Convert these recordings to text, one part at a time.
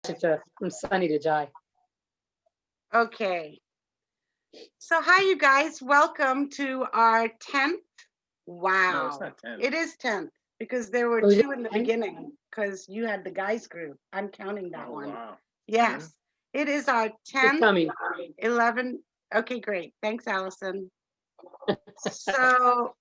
from Sunny to Jai. Okay. So hi, you guys. Welcome to our 10th. Wow. No, it's not 10. It is 10th because there were Oh, two in the 10? beginning because you had the guys group. I'm counting that Oh, one. wow. Yes. It is our It's 10th, coming. 11. Okay, great. Thanks, Allison. So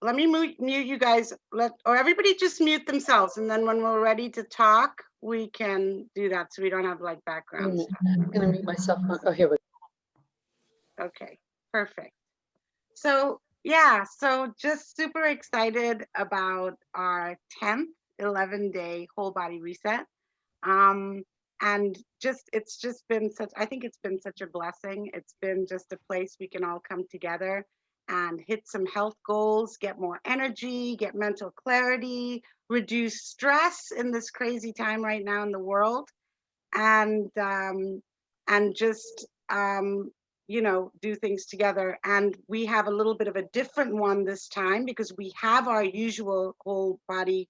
let me mute you guys. Or everybody just mute themselves. And then when we're ready to talk, we can do that so we don't have like background stuff. I'm gonna mute myself. Oh, here we go. Okay, perfect. So yeah, so just super excited about our 10th 11-day whole body reset. And it's just been such, I think it's been such a blessing. It's been just a place we can all come together and hit some health goals, get more energy, get mental clarity, reduce stress in this crazy time right now in the world, and just do things together. And we have a little bit of a different one this time because we have our usual whole body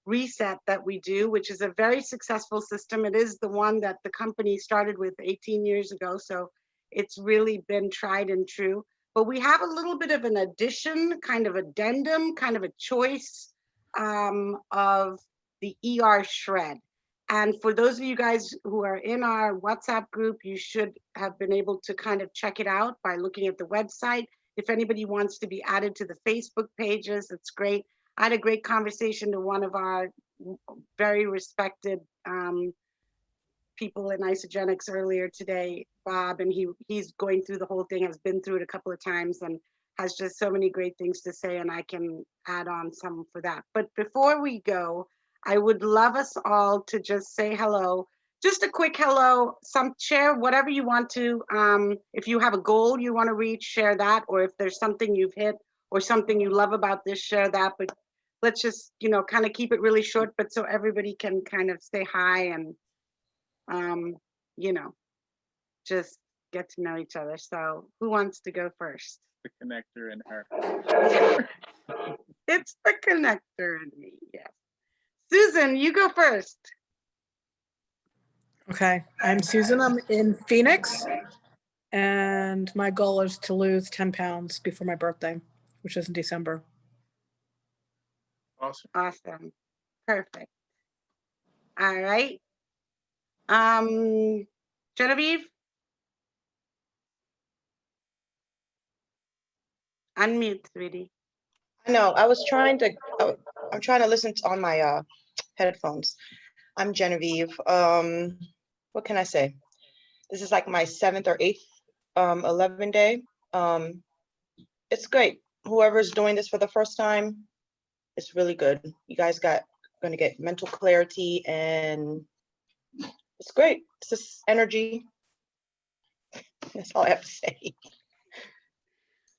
reset that we do, which is a very successful system. It is the one that the company started with 18 years ago, so it's really been tried and true. But we have a little bit of an addition, kind of addendum, kind of a choice of the ER shred. And for those of you guys who are in our WhatsApp group, you should have been able to kind of check it out by looking at the website. If anybody wants to be added to the Facebook pages, it's great. I had a great conversation to one of our very respected people in isogenics earlier today, Bob, and he's going through the whole thing, has been through it a couple of times, and has just so many great things to say, and I can add on some for that. But before we go, I would love us all to just say hello. Just a quick hello, share whatever you want to. If you have a goal you want to reach, share that. Or if there's something you've hit or something you love about this, share that. But let's just, kind of keep it really short, but so everybody can kind of say hi and, just get to know each other. So who wants to go first? The connector in her. It's the connector in me, yes. Susan, you go first. Okay, I'm Susan. I'm in Phoenix, and my goal is to lose 10 pounds before my birthday, which is in December. Awesome. Awesome. Perfect. All right. Genevieve? Unmute, sweetie. No, I'm trying to listen on my headphones. I'm Genevieve. What can I say? This is like my 7th or 8th 11-day. It's great. Whoever's doing this for the first time, it's really good. You guys gonna get mental clarity, and it's great. It's just energy. That's all I have to say.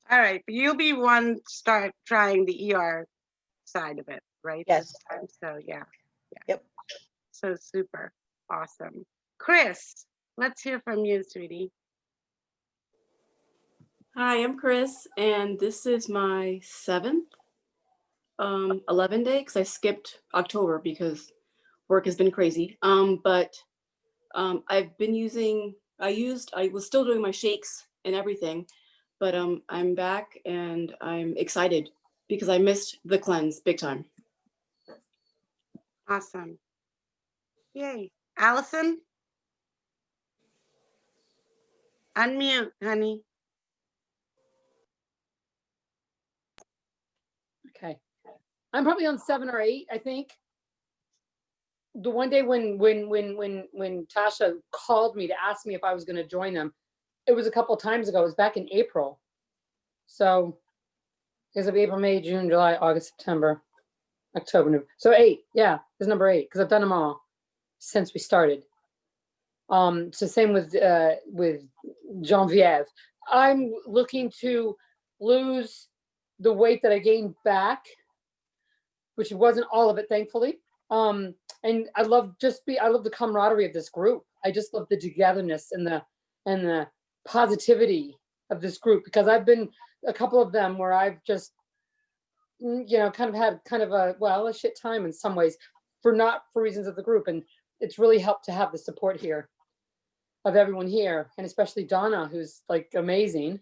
All right, but you'll be one start trying the ER side of it, right? Yes. So yeah. Yep. So super awesome. Chris, let's hear from you, sweetie. Hi, I'm Chris, and this is my 7th 11-day because I skipped October because work has been crazy. But I've been I was still doing my shakes and everything, but I'm back and I'm excited because I missed the cleanse big time. Awesome. Yay. Allison? Unmute, honey. Okay. I'm probably on 7 or 8, I think. The one day when Tasha called me to ask me if I was going to join them, it was a couple of times ago. It was back in April. So there's April, May, June, July, August, September, October, November. So 8, yeah, is number 8 because I've done them all since we started. So same with Genevieve. I'm looking to lose the weight that I gained back, which wasn't all of it, thankfully. And I love the camaraderie of this group. I just love the togetherness and the positivity of this group, because I've been a couple of them where I've just, kind of had a shit time in some ways for reasons of the group. And it's really helped to have the support here of everyone here, and especially Donna, who's like amazing.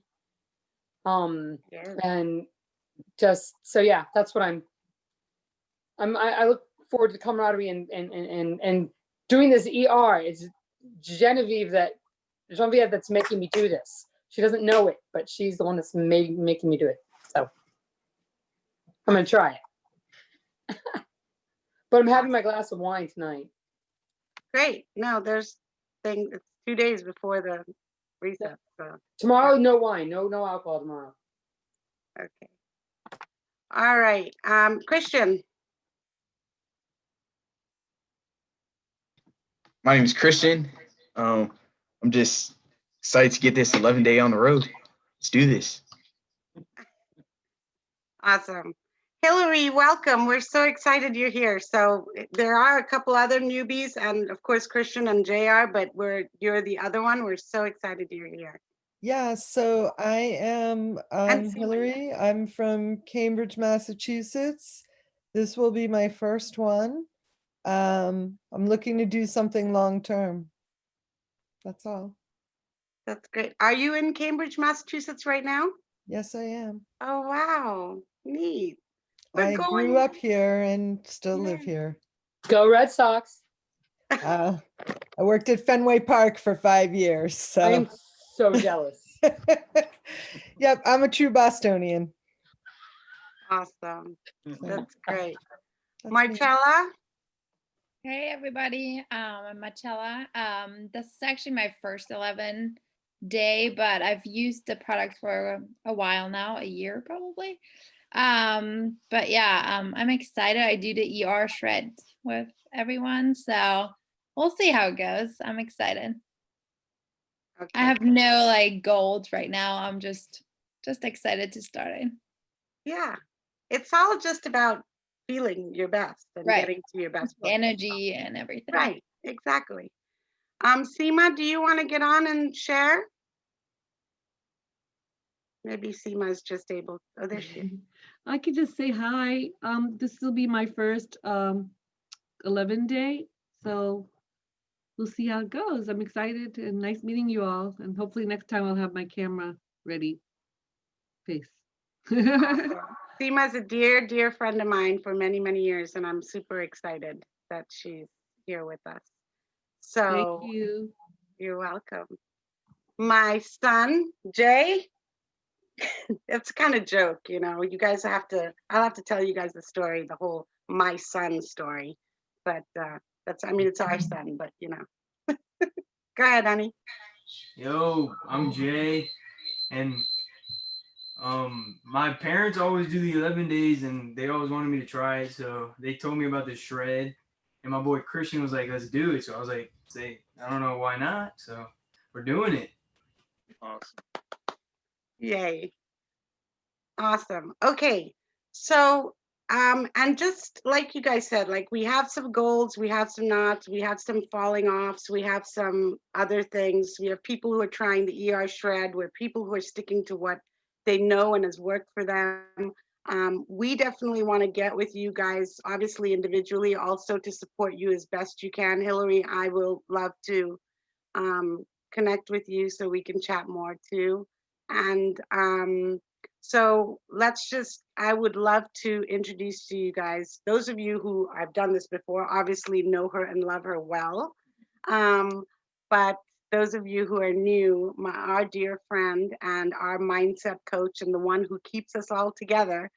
Yes. And just so yeah, that's what I look forward to the camaraderie and doing this ER. It's Genevieve that's making me do this. She doesn't know it, but she's the one that's making me do it. So I'm gonna try it. But I'm having my glass of wine tonight. Great. No, it's 2 days before the reset. So Tomorrow, no wine, no alcohol tomorrow. okay. All right. Christian. My name is Christian. I'm just excited to get this 11-day on the road. Let's do this. Awesome. Hillary, welcome. We're so excited you're here. So there are a couple other newbies, and of course Christian and JR, but you're the other one. We're so excited you're here. Yeah, so I am And Seema. Hillary. I'm from Cambridge, Massachusetts. This will be my first one. I'm looking to do something long term. That's all. That's great. Are you in Cambridge, Massachusetts right now? Yes, I am. Oh, wow. Neat. We're I grew going- up here and still live Yeah. here. Go Red Sox. I worked at Fenway Park for 5 years. I am So, so jealous. yep, I'm a true Bostonian. Awesome. That's great. That's me. Marcella? Hey everybody, I'm Marcella. This is actually my first 11 day, but I've used the product for a while now, a year probably. But yeah, I'm excited. I do the ER shred with everyone, so we'll see how it goes. I'm excited. Okay. I have no like goals right now. I'm just excited to start it. Yeah. It's all just about feeling your best and Right. getting to your best The place. energy and everything. Right, exactly. Seema, do you want to get on and share? Maybe Seema's just able, oh, there she is. I could just say hi. This will be my first 11 day, so we'll see how it goes. I'm excited and nice meeting you all. And hopefully next time I'll have my camera ready. Peace. Awesome. Seema's a dear, dear friend of mine for many, many years, and I'm super excited that she's here with us. So Thank you. you're welcome. My son, Jay, it's kind of joke, you know, I'll have to tell you guys the story, the whole my son story, but it's our son, but you know. Go ahead, honey. Yo, I'm Jay, and my parents always do the 11 days, and they always wanted me to try it, so they told me about the shred, and my boy Christian was like, let's do it. So I was like, I don't know why not, so we're doing it. Awesome. Yay. Awesome. Okay. So, and just like you guys said, like we have some goals, we have some knots, we have some falling offs, we have some other things. We have people who are trying the ER shred, we're people who are sticking to what they know and has worked for them. We definitely want to get with you guys, obviously individually, also to support you as best you can. Hillary, I will love to connect with you so we can chat more too. And so I would love to introduce to you guys, those of you who I've done this before, obviously know her and love her well. But those of you who are new, our dear friend and our mindset coach and the one who keeps us all together,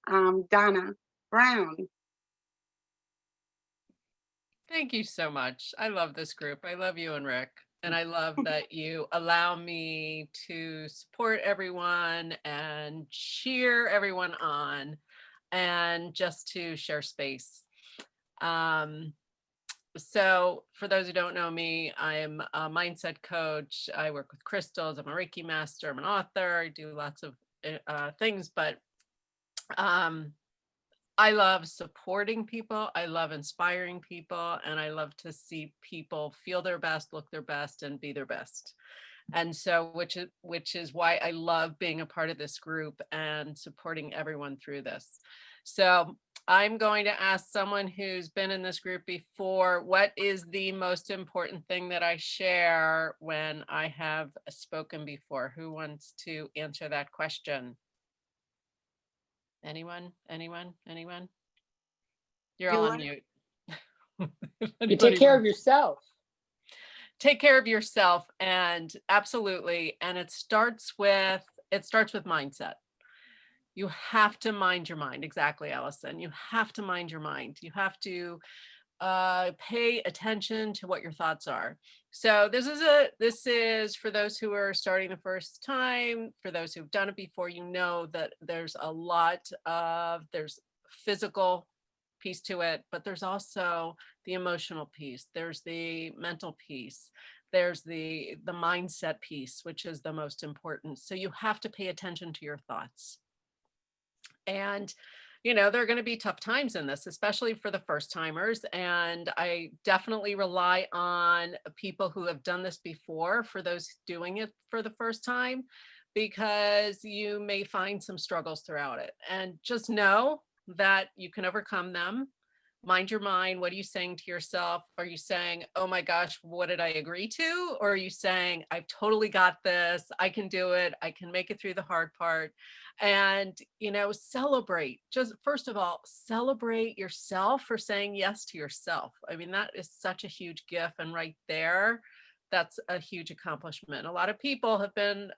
Donna Brown. Thank you so much. I love this group. I love you and Rick. And I love that you allow me to support everyone and cheer everyone on and just to share space. So for those who don't know me, I'm a mindset coach. I work with crystals. I'm a Reiki master. I'm an author. I do lots of things, but I love supporting people. I love inspiring people, and I love to see people feel their best, look their best, and be their best. And so, which is why I love being a part of this group and supporting everyone through this. So I'm going to ask someone who's been in this group before, what is the most important thing that I share when I have spoken before? Who wants to answer that question? Anyone? Anyone? Anyone? You're all on mute. You take care of yourself. Take care of yourself, and absolutely. And it starts with mindset. You have to mind your mind. Exactly, Allison. You have to mind your mind. You have to pay attention to what your thoughts are. So this is for those who are starting the first time. For those who've done it before, you know that there's physical piece to it, but there's also the emotional piece. There's the mental piece. There's the mindset piece, which is the most important. So you have to pay attention to your thoughts. And there are going to be tough times in this, especially for the first timers. And I definitely rely on people who have done this before for those doing it for the first time, because you may find some struggles throughout it. And just know that you can overcome them. Mind your mind. What are you saying to yourself? Are you saying, oh my gosh, what did I agree to? Or are you saying, I've totally got this. I can do it. I can make it through the hard part. And, celebrate. Just first of all, celebrate yourself for saying yes to yourself. I mean, that is such a huge gift. And right there, that's a huge accomplishment. A lot of people have been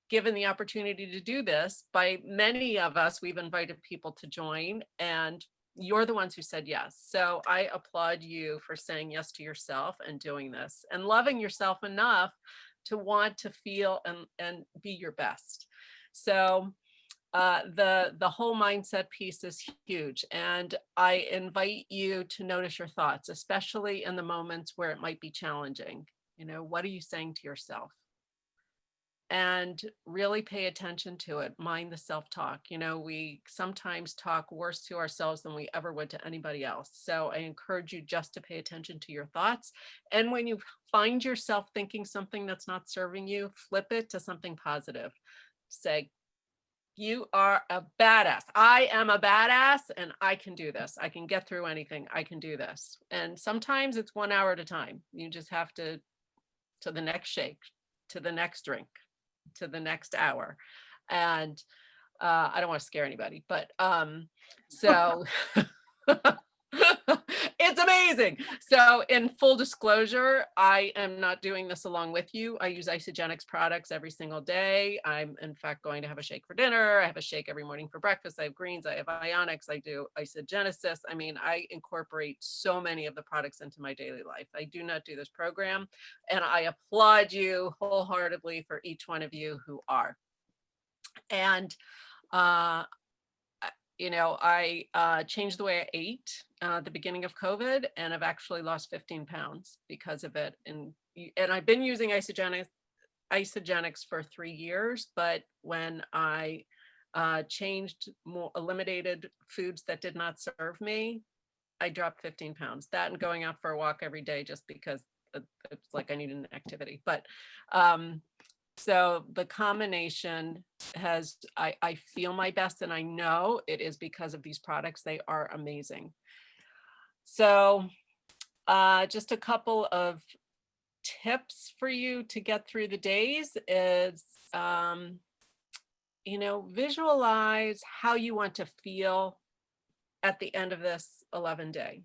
given the opportunity to do this by many of us. We've invited people to join, and you're the ones who said yes. So I applaud you for saying yes to yourself and doing this and loving yourself enough to want to feel and be your best. So the whole mindset piece is huge. And I invite you to notice your thoughts, especially in the moments where it might be challenging. What are you saying to yourself? And really pay attention to it. Mind the self-talk. We sometimes talk worse to ourselves than we ever would to anybody else. So I encourage you just to pay attention to your thoughts. And when you find yourself thinking something that's not serving you, flip it to something positive. Say, you are a badass. I am a badass and I can do this. I can get through anything. I can do this. And sometimes it's 1 hour at a time. You just have to the next shake, to the next drink, to the next hour. And I don't want to scare anybody, but so it's amazing. So in full disclosure, I am not doing this along with you. I use Isagenix products every single day. I'm in fact going to have a shake for dinner. I have a shake every morning for breakfast. I have greens, I have ionics, I do isogenesis. I mean, I incorporate so many of the products into my daily life. I do not do this program, and I applaud you wholeheartedly for each one of you who are. And I changed the way I ate at the beginning of COVID, and I've actually lost 15 pounds because of it. And I've been using Isagenix for 3 years, but when I eliminated foods that did not serve me, I dropped 15 pounds. That and going out for a walk every day just because it's like I need an activity. But so the combination I feel my best, and I know it is because of these products. They are amazing. So just a couple of tips for you to get through the days is, visualize how you want to feel at the end of this 11-day.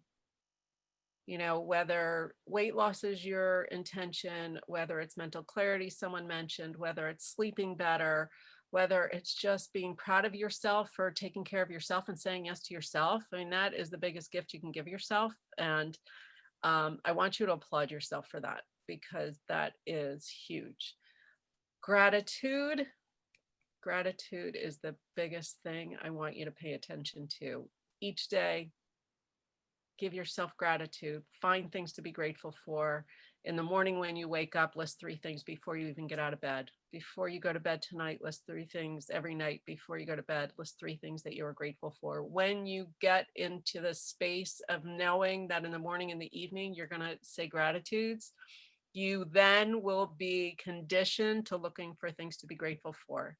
Whether weight loss is your intention, whether it's mental clarity, someone mentioned, whether it's sleeping better, whether it's just being proud of yourself for taking care of yourself and saying yes to yourself. I mean, that is the biggest gift you can give yourself. And I want you to applaud yourself for that, because that is huge. Gratitude is the biggest thing I want you to pay attention to each day. Give yourself gratitude. Find things to be grateful for. In the morning when you wake up, list 3 things before you even get out of bed. Before you go to bed tonight, list 3 things. Every night before you go to bed, list 3 things that you are grateful for. When you get into the space of knowing that in the morning and the evening, you're going to say gratitudes, you then will be conditioned to looking for things to be grateful for.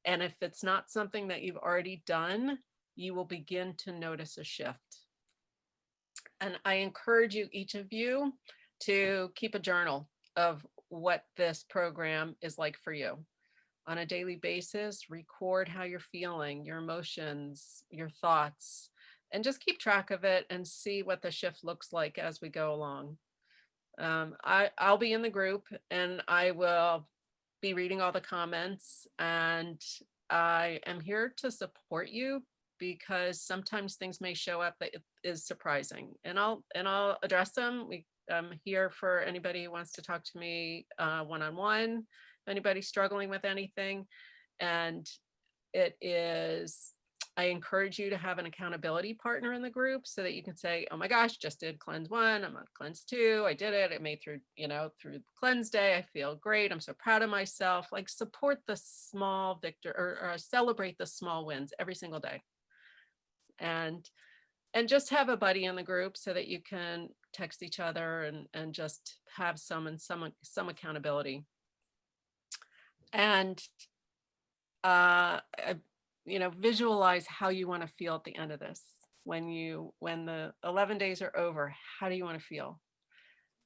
And if it's not something that you've already done, you will begin to notice a shift. And I encourage you, each of you, to keep a journal of what this program is like for you. On a daily basis, record how you're feeling, your emotions, your thoughts, and just keep track of it and see what the shift looks like as we go along. I'll be in the group and I will be reading all the comments, and I am here to support you because sometimes things may show up that is surprising, and I'll address them. I'm here for anybody who wants to talk to me one-on-one, if anybody's struggling with anything. And I encourage you to have an accountability partner in the group so that you can say, oh my gosh, just did cleanse 1, I'm on cleanse 2, I did it, I made through cleanse day, I feel great, I'm so proud of myself. Like, support the small victor, or celebrate the small wins every single day. And just have a buddy in the group so that you can text each other and just have some accountability. And visualize how you want to feel at the end of this. When the 11 days are over, how do you want to feel?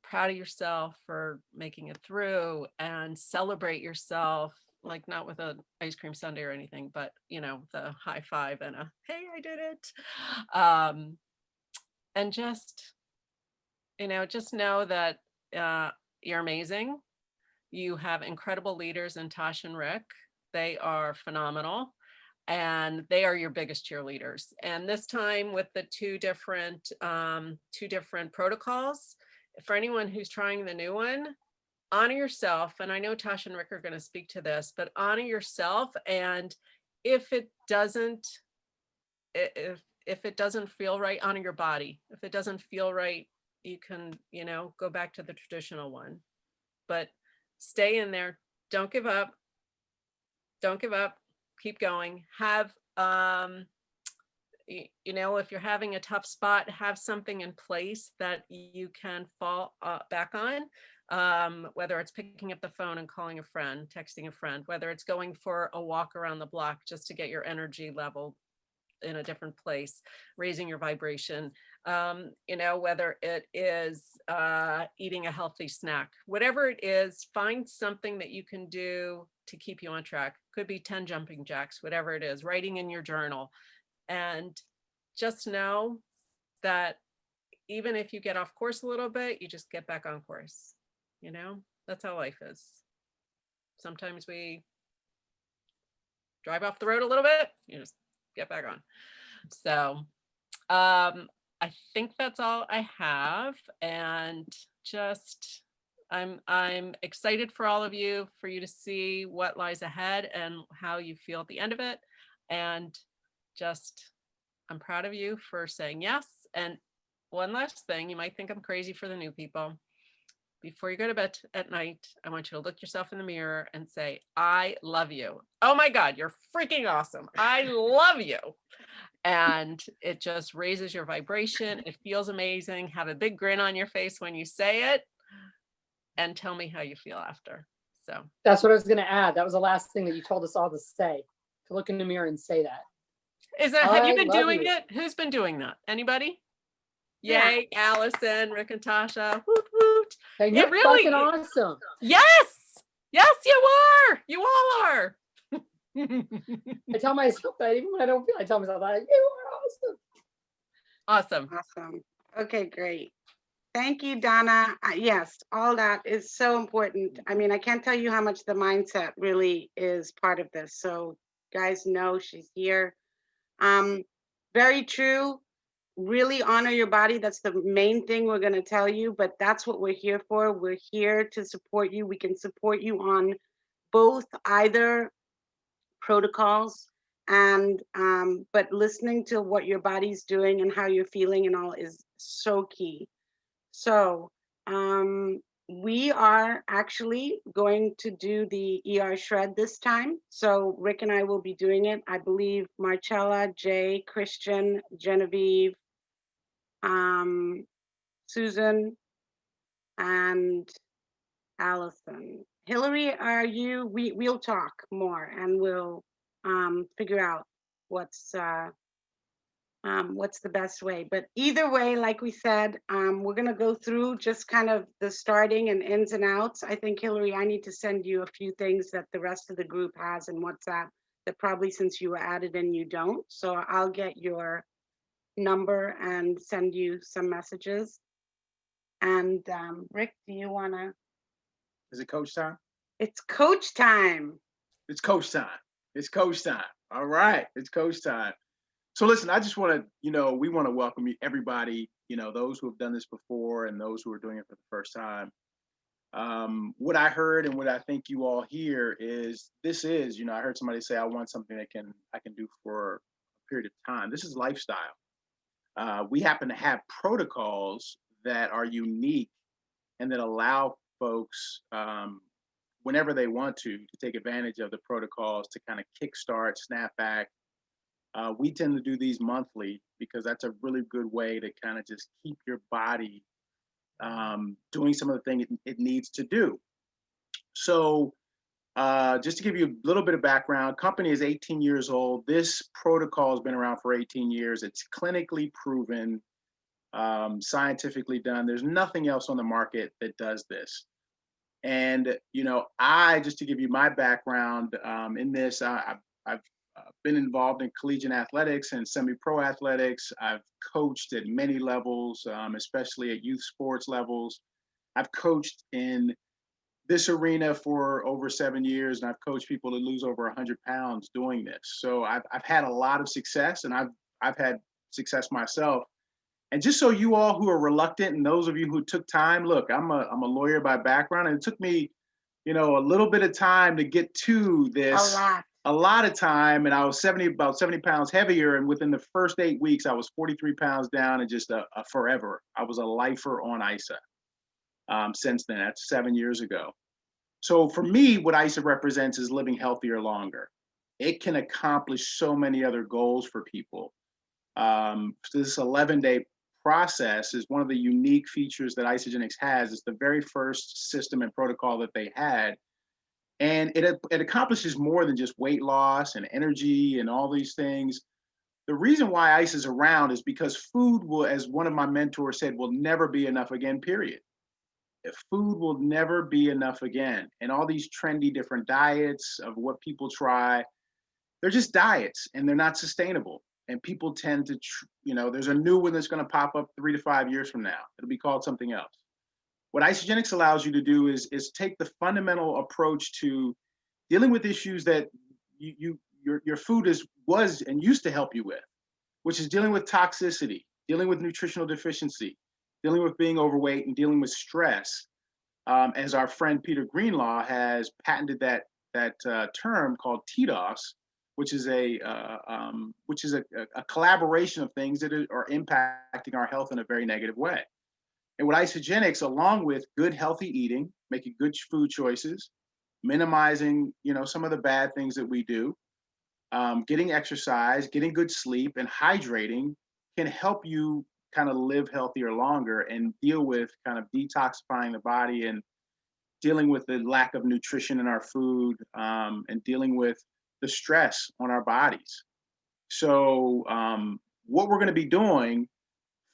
Proud of yourself for making it through, and celebrate yourself, like not with an ice cream sundae or anything, but the high five and a, hey, I did it. And just know that you're amazing. You have incredible leaders in Tosh and Rick. They are phenomenal, and they are your biggest cheerleaders. And this time with the two different protocols, for anyone who's trying the new one, honor yourself. And I know Tosh and Rick are going to speak to this, but honor yourself. And if it doesn't feel right, honor your body. If it doesn't feel right, you can, go back to the traditional one. But stay in there. Don't give up. Don't give up. Keep going. Have, if you're having a tough spot, have something in place that you can fall back on, whether it's picking up the phone and calling a friend, texting a friend, whether it's going for a walk around the block just to get your energy level in a different place, raising your vibration, whether it is eating a healthy snack, whatever it is, find something that you can do to keep you on track. Could be 10 jumping jacks, whatever it is, writing in your journal. And just know that even if you get off course a little bit, you just get back on course. That's how life is. Sometimes we drive off the road a little bit, you just get back on. So I think that's all I have. And just I'm excited for all of you, for you to see what lies ahead and how you feel at the end of it. And just, I'm proud of you for saying yes. And one last thing, you might think I'm crazy for the new people. Before you go to bed at night, I want you to look yourself in the mirror and say, I love you. Oh my God, you're freaking awesome. I love you. And it just raises your vibration. It feels amazing. Have a big grin on your face when you say it, and tell me how you feel after. So that's what I was going to add. That was the last thing that you told us all to say, to look in the mirror and say that. Have you been doing it? Who's been doing that? Anybody? Yeah. Yay, Allison, Rick and Tasha. Woot, woot. And you're really, fucking awesome. Yes, you are. You all are. I tell myself that even when I don't feel, I tell myself that you are awesome. Awesome. Okay, great. Thank you, Donna. Yes, all that is so important. I mean, I can't tell you how much the mindset really is part of this. So guys know she's here. Very true. Really honor your body. That's the main thing we're going to tell you, but that's what we're here for. We're here to support you. We can support you on both either protocols, and but listening to what your body's doing and how you're feeling and all is so key. So we are actually going to do the ER shred this time. So Rick and I will be doing it. I believe Marcella, Jay, Christian, Genevieve, Susan, and Allison. Hillary, are you? We'll talk more and we'll figure out what's what's the best way. But either way, like we said, we're going to go through just kind of the starting and ins and outs. I think, Hillary, I need to send you a few things that the rest of the group has in WhatsApp that probably since you were added in, you don't. So I'll get your number and send you some messages. And Rick, do you want to? Is it coach time? It's coach time. It's coach time. It's coach time. All right. It's coach time. So listen, I just want to, we want to welcome everybody, those who have done this before and those who are doing it for the first time. What I heard and what I think you all hear is this is, I heard somebody say, I want something that I can do for a period of time. This is lifestyle. We happen to have protocols that are unique and that allow folks, whenever they want to take advantage of the protocols to kind of kickstart, snap back. We tend to do these monthly because that's a really good way to kind of just keep your body doing some of the things it needs to do. So just to give you a little bit of background, company is 18 years old. This protocol has been around for 18 years. It's clinically proven, scientifically done. There's nothing else on the market that does this. And, just to give you my background in this, I've been involved in collegiate athletics and semi-pro athletics. I've coached at many levels, especially at youth sports levels. I've coached in this arena for over 7 years, and I've coached people to lose over 100 pounds doing this. So I've had a lot of success, and I've had success myself. And just so you all who are reluctant, and those of you who took time, look, I'm a lawyer by background, and it took me, a little bit of time to get to this. A lot of time, and I was about 70 pounds heavier, and within the first 8 weeks, I was 43 pounds down and just a forever. I was a lifer on ISA. Since then, that's 7 years ago. So for me, what ISA represents is living healthier longer. It can accomplish so many other goals for people. This 11-day process is one of the unique features that Isagenix has. It's the very first system and protocol that they had. And it accomplishes more than just weight loss and energy and all these things. The reason why ICE is around is because food will, as one of my mentors said, will never be enough again, period. Food will never be enough again. And all these trendy different diets of what people try, they're just diets and they're not sustainable. And people tend to, there's a new one that's going to pop up 3 to 5 years from now. It'll be called something else. What Isagenix allows you to do is take the fundamental approach to dealing with issues that your food was and used to help you with, which is dealing with toxicity, dealing with nutritional deficiency, dealing with being overweight, and dealing with stress. As our friend Peter Greenlaw has patented that term called TDOS, which is a collaboration of things that are impacting our health in a very negative way. And with Isagenix, along with good, healthy eating, making good food choices, minimizing, some of the bad things that we do, getting exercise, getting good sleep, and hydrating can help you kind of live healthier longer and deal with kind of detoxifying the body and dealing with the lack of nutrition in our food, and dealing with the stress on our bodies. So what we're going to be doing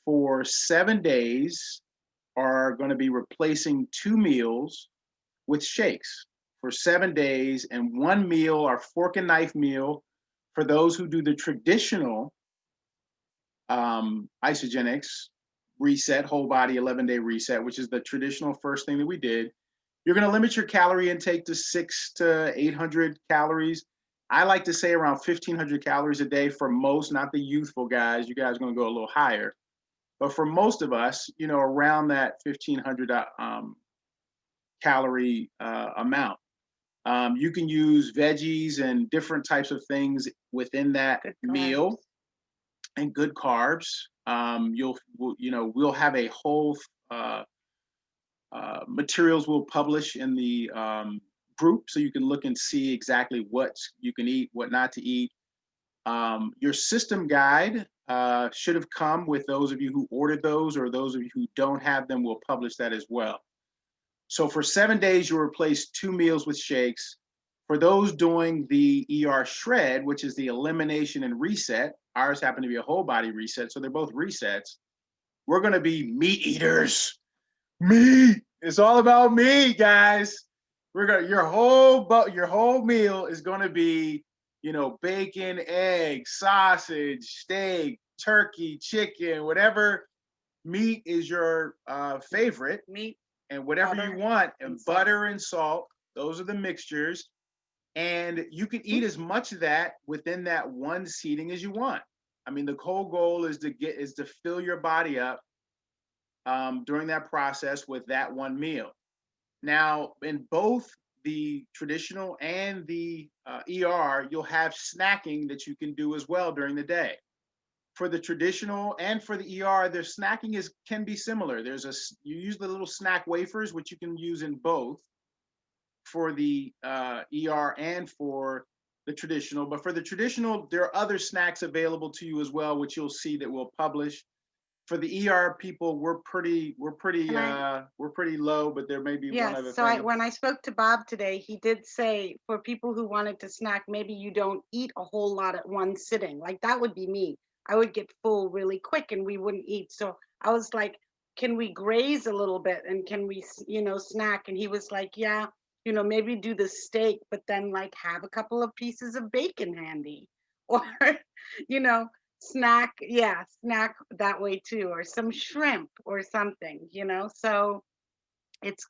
for 7 days are going to be replacing 2 meals with shakes for 7 days, and 1 meal, our fork and knife meal, for those who do the traditional Isagenix reset, whole body 11-day reset, which is the traditional first thing that we did. You're going to limit your calorie intake to 600 to 800 calories. I like to say around 1,500 calories a day for most, not the youthful guys. You guys are going to go a little higher. But for most of us, around that 1,500 calorie amount. You can use veggies and different types of things within that meal, and good carbs. We'll have a whole materials we'll publish in the group, so you can look and see exactly what you can eat, what not to eat. Your system guide should have come with those of you who ordered those, or those of you who don't have them, we'll publish that as well. So for 7 days, you'll replace 2 meals with shakes. For those doing the ER shred, which is the elimination and reset, ours happen to be a whole body reset, so they're both resets. We're gonna be meat eaters. Meat. It's all about meat, guys. We're gonna your whole meal is gonna be, you know, bacon, eggs, sausage, steak, turkey, chicken, whatever meat is your favorite, Meat, and whatever butter, you want, and and salt. butter and salt. Those are the mixtures. And you can eat as much of that within that one seating as you want. I mean, the whole goal is to fill your body up during that process with that one meal. Now, in both the traditional and the ER, you'll have snacking that you can do as well during the day. For the traditional and for the ER, their snacking can be similar. You use the little snack wafers, which you can use in both for the ER and for the traditional. But for the traditional, there are other snacks available to you as well, which you'll see that we'll publish. For the ER people, we're pretty low, but there may be one Yes, other so thing. when I spoke to Bob today, he did say for people who wanted to snack, maybe you don't eat a whole lot at one sitting. Like that would be me. I would get full really quick and we wouldn't eat. So I was like, can we graze a little bit and can we, snack? And he was like, yeah, maybe do the steak, but then like have a couple of pieces of bacon handy or, snack that way too, or some shrimp or something, so it's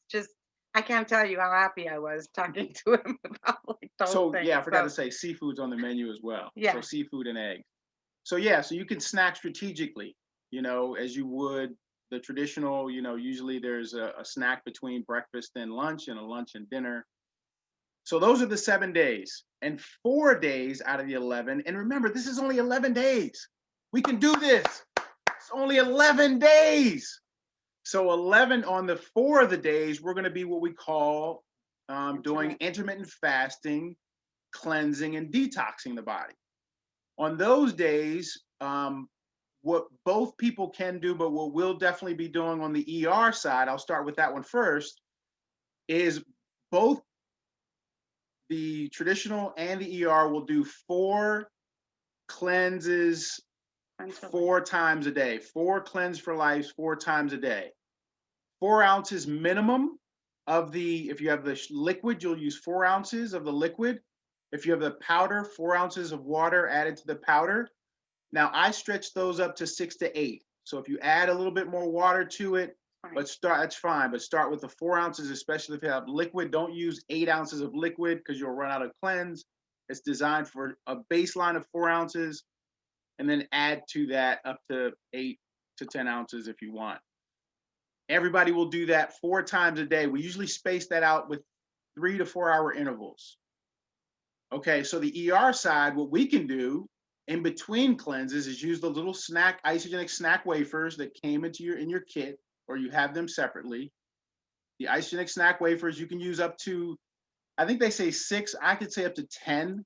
just, I can't tell you how happy I was talking to him about like those So things. yeah, I forgot to say seafood's on the menu as well. Yeah. So seafood and eggs. So yeah, so you can snack strategically, as you would the traditional, usually there's a snack between breakfast and lunch and a lunch and dinner. So those are the 7 days, and 4 days out of the 11. And remember, this is only 11 days. We can do this. It's only 11 days. So 11 on the 4 of the days, we're going to be what we call doing intermittent fasting, cleansing, and detoxing the body. On those days, what both people can do, but what we'll definitely be doing on the ER side, I'll start with that one first, is both the traditional and the ER will do 4 cleanses 4 times a day. 4 cleanse for life 4 times a day. 4 ounces minimum of if you have the liquid, you'll use 4 ounces of the liquid. If you have the powder, 4 ounces of water added to the powder. Now I stretch those up to 6 to 8. So if you add a little bit more water to it, that's fine. But start with the 4 ounces, especially if you have liquid. Don't use 8 ounces of liquid because you'll run out of cleanse. It's designed for a baseline of 4 ounces, and then add to that up to 8 to 10 ounces if you want. Everybody will do that 4 times a day. We usually space that out with 3 to 4 hour intervals. Okay, so the ER side, what we can do in between cleanses is use the little isogenic snack wafers that came in your kit, or you have them separately. The isogenic snack wafers, you can use up to, I think they say 6, I could say up to 10,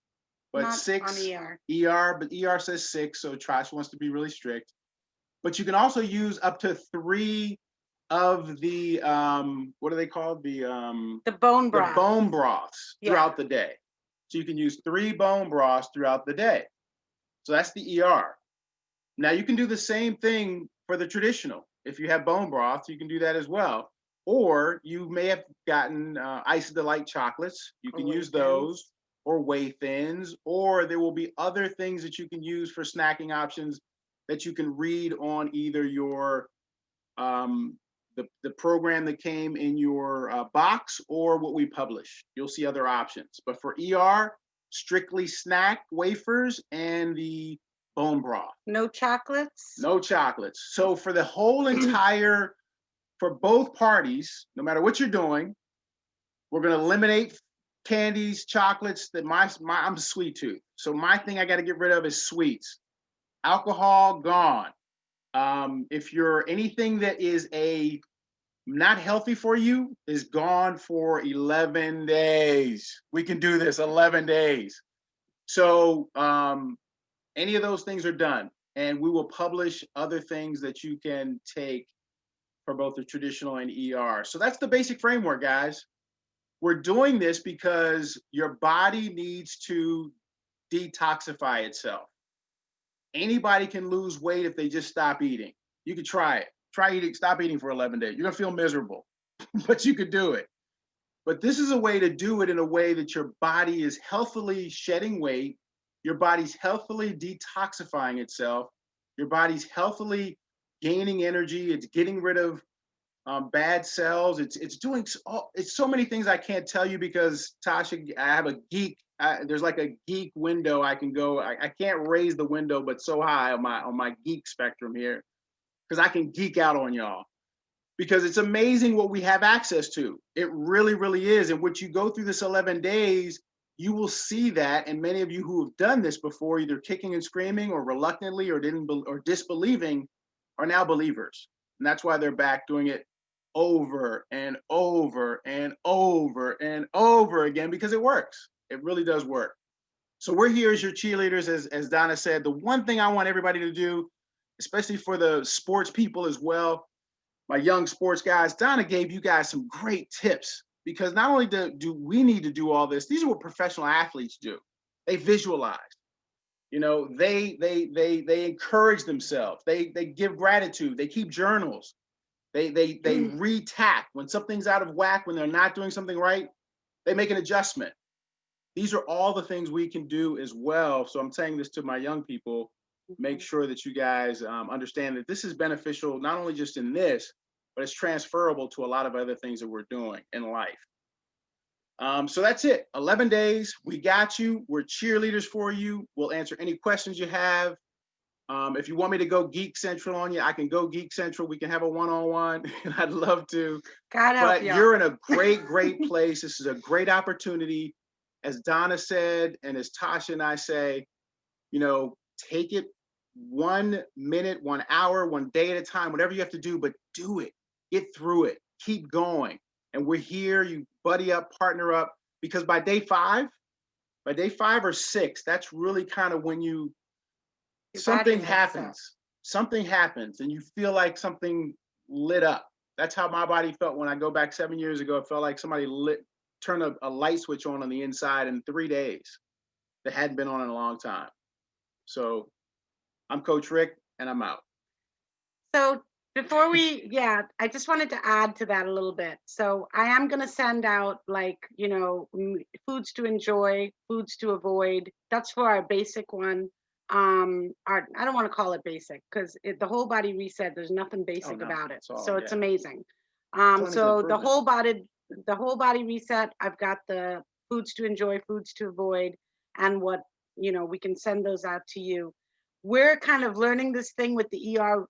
but Not 6 on ER. but ER says 6, so Trash wants to be really strict. But you can also use up to 3 of the what are they called? The bone broth. The bone broths throughout the day. So you can use 3 bone broths throughout the day. So that's the ER. Now you can do the same thing for the traditional. If you have bone broth, you can do that as well. Or you may have gotten Ice of Delight chocolates. You can use those, or whey thins, or there will be other things that you can use for snacking options that you can read on either your the program that came in your box or what we publish. You'll see other options. But for ER, strictly snack wafers and the bone broth. No chocolates? No chocolates. So for the whole entire, for both parties, no matter what you're doing, we're going to eliminate candies, chocolates. I'm a sweet tooth. So my thing I got to get rid of is sweets. Alcohol, gone. If you're anything that is not healthy for you, is gone for 11 days. We can do this 11 days. So any of those things are done, and we will publish other things that you can take for both the traditional and ER. So that's the basic framework, guys. we're doing this because your body needs to detoxify itself. Anybody can lose weight if they just stop eating. You could try it. Try eating, stop eating for 11 days. You're gonna feel miserable, but you could do it. But this is a way to do it in a way that your body is healthily shedding weight, your body's healthily detoxifying itself, your body's healthily gaining energy, it's getting rid of bad cells. It's doing it's so many things I can't tell you because Tasha, I have a geek. There's like a geek window I can go. I can't raise the window, but so high on my geek spectrum here, because I can geek out on y'all. Because it's amazing what we have access to. It really, really is. And what you go through this 11 days, you will see that. And many of you who have done this before, either kicking and screaming or reluctantly or disbelieving, are now believers. And that's why they're back doing it over and over and over and over again, because it works. It really does work. So we're here as your cheerleaders, as Donna said. The one thing I want everybody to do, especially for the sports people as well, my young sports guys, Donna gave you guys some great tips, because not only do we need to do all this, these are what professional athletes do. They visualize, you know, they encourage themselves. They give gratitude. They keep journals. They re-tack when something's out of whack, when they're not doing something right, they make an adjustment. These are all the things we can do as well. So I'm saying this to my young people, make sure that you guys understand that this is beneficial, not only just in this, but it's transferable to a lot of other things that we're doing in life. So that's it. 11 days. We got you. We're cheerleaders for you. We'll answer any questions you have. If you want me to go Geek Central on you, I can go Geek Central. We can have a one-on-one. I'd love to. God help But y'all. you're in a great, great place. This is a great opportunity. As Donna said, and as Tasha and I say, you know, take it 1 minute, 1 hour, 1 day at a time, whatever you have to do, but do it. Get through it. Keep going. And we're here. You buddy up, partner up, because by day 5 or 6, that's really kind of when something happens. Something happens and you feel like something lit up. That's how my body felt when I go back 7 years ago. It felt like somebody turned a light switch on the inside in 3 days that hadn't been on in a long time. So I'm Coach Rick, and I'm out. So before I just wanted to add to that a little bit. So I am going to send out, like, you know, foods to enjoy, foods to avoid. That's for our basic one. I don't want to call it basic, because the whole body reset, there's nothing basic about it. So it's amazing. So the whole body reset, I've got the foods to enjoy, foods to avoid, and what, you know, we can send those out to you. We're kind of learning this thing with the ER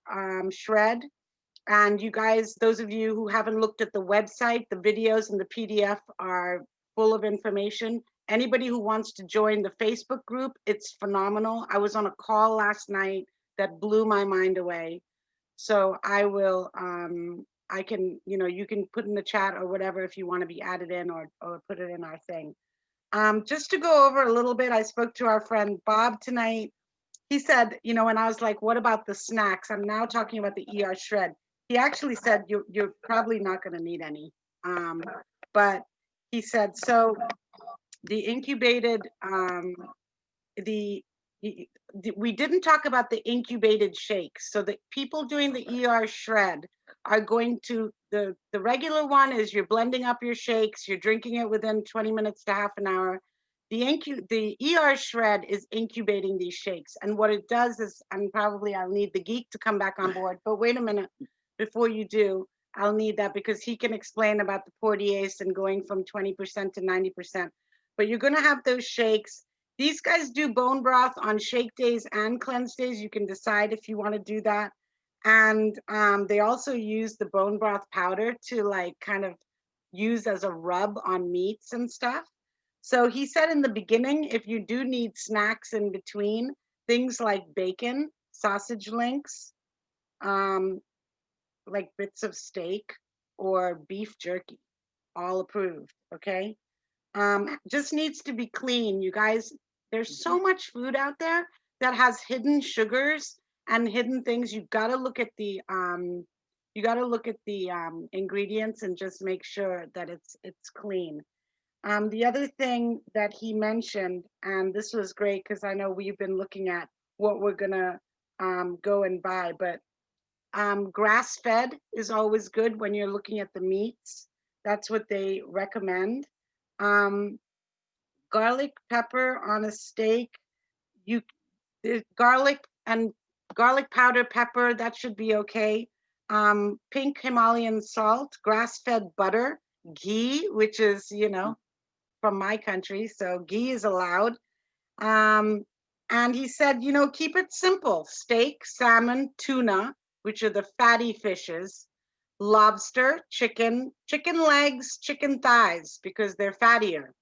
shred. And you guys, those of you who haven't looked at the website, the videos and the PDF are full of information. Anybody who wants to join the Facebook group, it's phenomenal. I was on a call last night that blew my mind away. So I will, I can, you know, you can put in the chat or whatever if you want to be added in, or put it in our thing. Just to go over a little bit, I spoke to our friend Bob tonight. He said, you know, and I was like, what about the snacks? I'm now talking about the ER shred. He actually said, you're probably not going to need any. But he said, so the incubated, we didn't talk about the incubated shakes. So the people doing the ER shred are going to, the regular one is you're blending up your shakes, you're drinking it within 20 minutes to half an hour. The ER shred is incubating these shakes. And what it does is, and probably I'll need the geek to come back on board, but wait a minute, before you do, I'll need that because he can explain about the protease and going from 20% to 90%. But you're gonna have those shakes. These guys do bone broth on shake days and cleanse days. You can decide if you wanna do that. And they also use the bone broth powder to like kind of use as a rub on meats and stuff. So he said in the beginning, if you do need snacks in between, things like bacon, sausage links, like bits of steak or beef jerky, all approved, okay? Just needs to be clean, you guys. There's so much food out there that has hidden sugars and hidden things. You've got to look at the ingredients and just make sure that it's clean. The other thing that he mentioned, and this was great because I know we've been looking at what we're gonna go and buy, but grass-fed is always good when you're looking at the meats. That's what they recommend. Garlic pepper on a steak, garlic and garlic powder, pepper, that should be okay. Pink Himalayan salt, grass-fed butter, ghee, which is, you know, from my country, so ghee is allowed. And he said, you know, keep it simple: steak, salmon, tuna, which are the fatty fishes, lobster, chicken, chicken legs, chicken thighs, because they're fattier.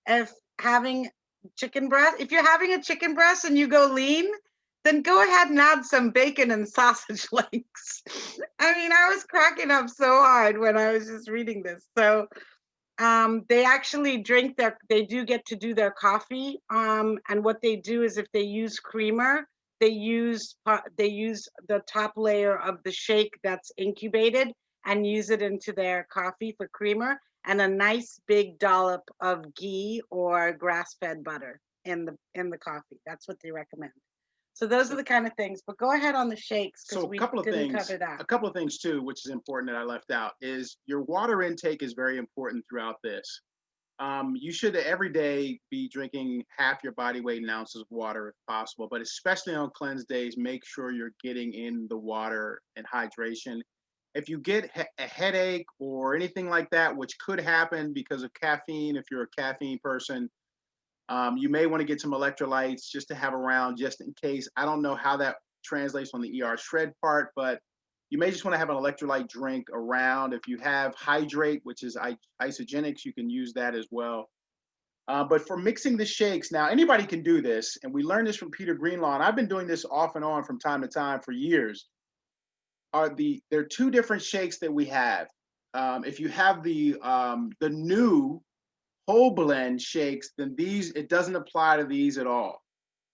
If having chicken breast, if you're having a chicken breast and you go lean, then go ahead and add some bacon and sausage legs. I mean, I was cracking up so hard when I was just reading this. So they actually they do get to do their coffee. And what they do is if they use creamer, they use the top layer of the shake that's incubated and use it into their coffee for creamer, and a nice big dollop of ghee or grass-fed butter in the coffee. That's what they recommend. So those are the kind of things, but go ahead on the shakes because So we a couple of didn't things, cover that. a couple of things too, which is important that I left out, is your water intake is very important throughout this. You should every day be drinking half your body weight in ounces of water if possible, but especially on cleanse days, make sure you're getting in the water and hydration. If you get a headache or anything like that, which could happen because of caffeine, if you're a caffeine person, you may want to get some electrolytes just to have around just in case. I don't know how that translates on the ER shred part, but you may just want to have an electrolyte drink around. If you have hydrate, which is isogenics, you can use that as well. But for mixing the shakes, now anybody can do this, and we learned this from Peter Greenlaw, and I've been doing this off and on from time to time for years. There are two different shakes that we have. If you have the new whole blend shakes, then it doesn't apply to these at all.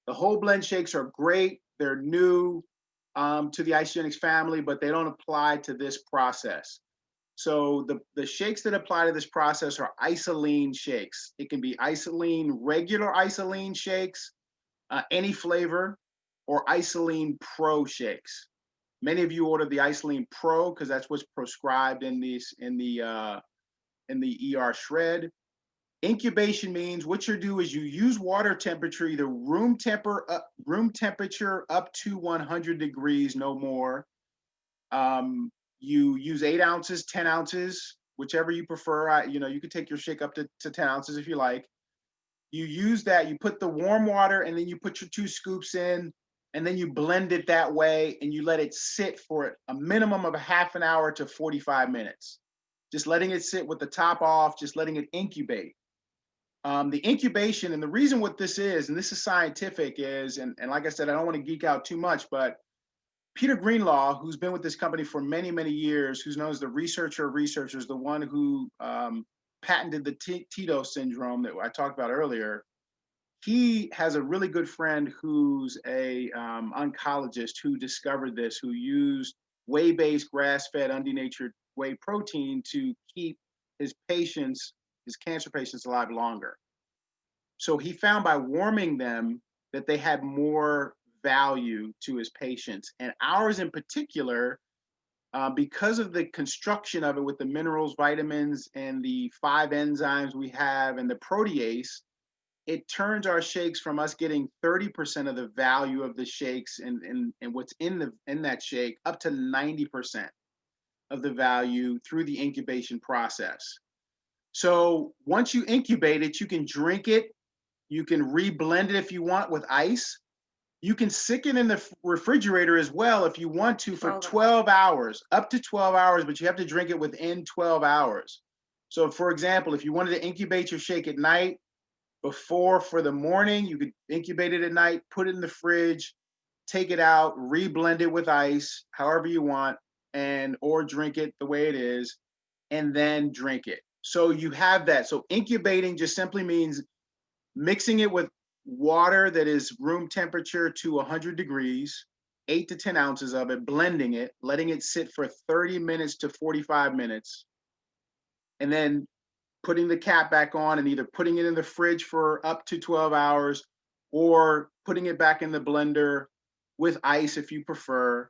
The whole blend shakes are great. They're new to the isogenics family, but they don't apply to this process. So the shakes that apply to this process are isoline shakes. It can be isoline, regular isoline shakes, any flavor, or isoline pro shakes. Many of you ordered the isoline pro because that's what's prescribed in the ER shred. Incubation means what you do is you use water temperature, either room temperature up to 100 degrees, no more. You use 8 ounces, 10 ounces, whichever you prefer. You can take your shake up to 10 ounces if you like. You use that, you put the warm water, and then you put your 2 scoops in, and then you blend it that way, and you let it sit for a minimum of a half an hour to 45 minutes. Just letting it sit with the top off, just letting it incubate. The incubation, and the reason what this is, and this is scientific, is, and like I said, I don't want to geek out too much, but Peter Greenlaw, who's been with this company for many, many years, who's known as the researcher of researchers, the one who patented the Tito syndrome that I talked about earlier, he has a really good friend who's a oncologist who discovered this, who used whey-based, grass-fed, undenatured whey protein to keep his cancer patients alive longer. So he found by warming them that they had more value to his patients. And ours in particular, because of the construction of it with the minerals, vitamins, and the 5 enzymes we have and the protease, it turns our shakes from us getting 30% of the value of the shakes and what's in that shake up to 90% of the value through the incubation process. So once you incubate it, you can drink it. You can reblend it if you want with ice. You can stick it in the refrigerator as well if you want to for 12 hours, up to 12 hours, but you have to drink it within 12 hours. So for example, if you wanted to incubate your shake at night, for the morning, you could incubate it at night, put it in the fridge, take it out, reblend it with ice, however you want, or drink it the way it is, and then drink it. So you have that. So incubating just simply means mixing it with water that is room temperature to 100 degrees, 8 to 10 ounces of it, blending it, letting it sit for 30 minutes to 45 minutes, and then putting the cap back on and either putting it in the fridge for up to 12 hours or putting it back in the blender with ice if you prefer,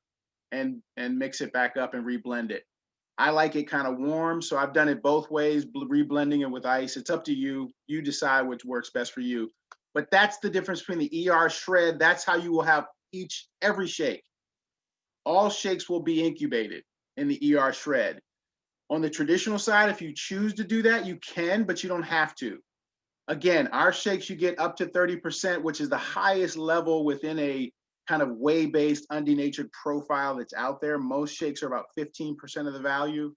and mix it back up and reblend it. I like it kind of warm, so I've done it both ways, reblending it with ice. It's up to you. You decide which works best for you. But that's the difference between the ER shred. That's how you will have every shake. All shakes will be incubated in the ER shred. On the traditional side, if you choose to do that, you can, but you don't have to. Again, our shakes, you get up to 30%, which is the highest level within a kind of whey-based, undenatured profile that's out there. Most shakes are about 15% of the value.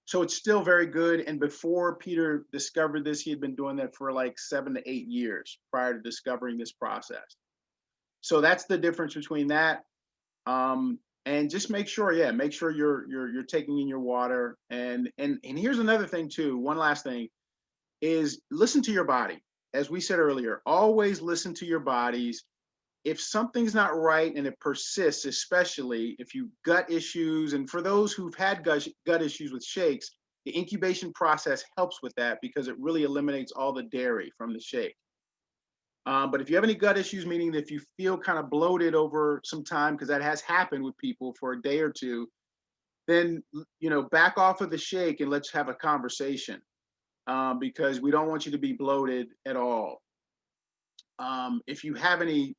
So it's still very good. And before Peter discovered this, he had been doing that for like 7 to 8 years prior to discovering this process. So that's the difference between that. And just make sure, make sure you're taking in your water. And here's another thing too. One last thing is listen to your body. As we said earlier, always listen to your bodies. If something's not right and it persists, especially if you've gut issues, and for those who've had gut issues with shakes, the incubation process helps with that because it really eliminates all the dairy from the shake. But if you have any gut issues, meaning that if you feel kind of bloated over some time, because that has happened with people for a day or two, then, back off of the shake and let's have a conversation, because we don't want you to be bloated at all. If you have any,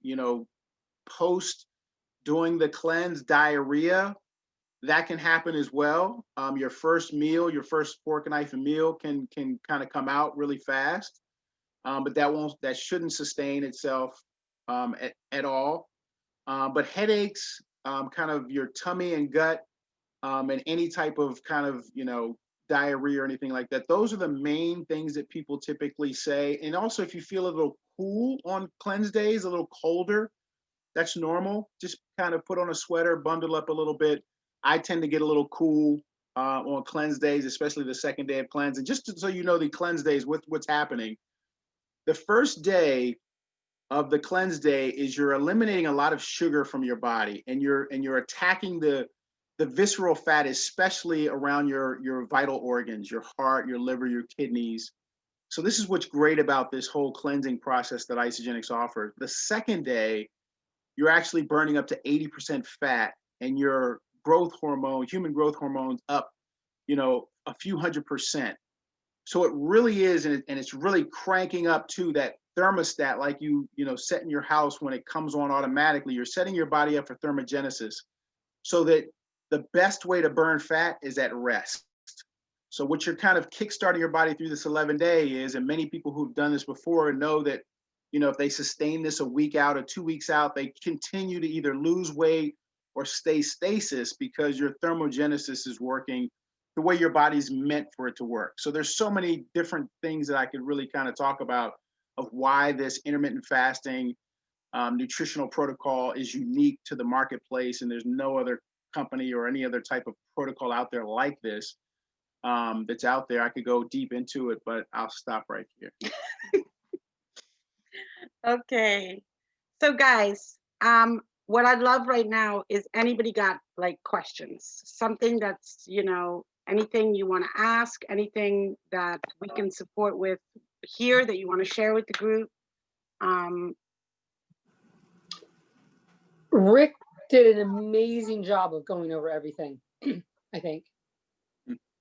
post doing the cleanse diarrhea, that can happen as well. Your first meal, your first fork and knife and meal can kind of come out really fast, but that shouldn't sustain itself at all. But headaches, kind of your tummy and gut, and any type of kind of, diarrhea or anything like that, those are the main things that people typically say. And also, if you feel a little cool on cleanse days, a little colder, that's normal. Just kind of put on a sweater, bundle up a little bit. I tend to get a little cool on cleanse days, especially the second day of cleanse. And just so you know, the cleanse days, what's happening, the first day of the cleanse day is you're eliminating a lot of sugar from your body, and you're attacking the visceral fat, especially around your vital organs, your heart, your liver, your kidneys. So this is what's great about this whole cleansing process that Isagenix offers. The second day, you're actually burning up to 80% fat, and your growth hormone, human growth hormones, up, a few 100%. So it really is, and it's really cranking up to that thermostat, like you set in your house when it comes on automatically. You're setting your body up for thermogenesis, so that the best way to burn fat is at rest. So what you're kind of kickstarting your body through this 11-day is, and many people who've done this before know that, if they sustain this a week out or 2 weeks out, they continue to either lose weight or stay stasis because your thermogenesis is working the way your body's meant for it to work. So there's so many different things that I could really kind of talk about of why this intermittent fasting nutritional protocol is unique to the marketplace, and there's no other company or any other type of protocol out there like this that's out there. I could go deep into it, but I'll stop right here. Okay. So guys, what I'd love right now is anybody got like questions, something that's, anything you want to ask, anything that we can support with here that you want to share with the group. Rick did an amazing job of going over everything, I think.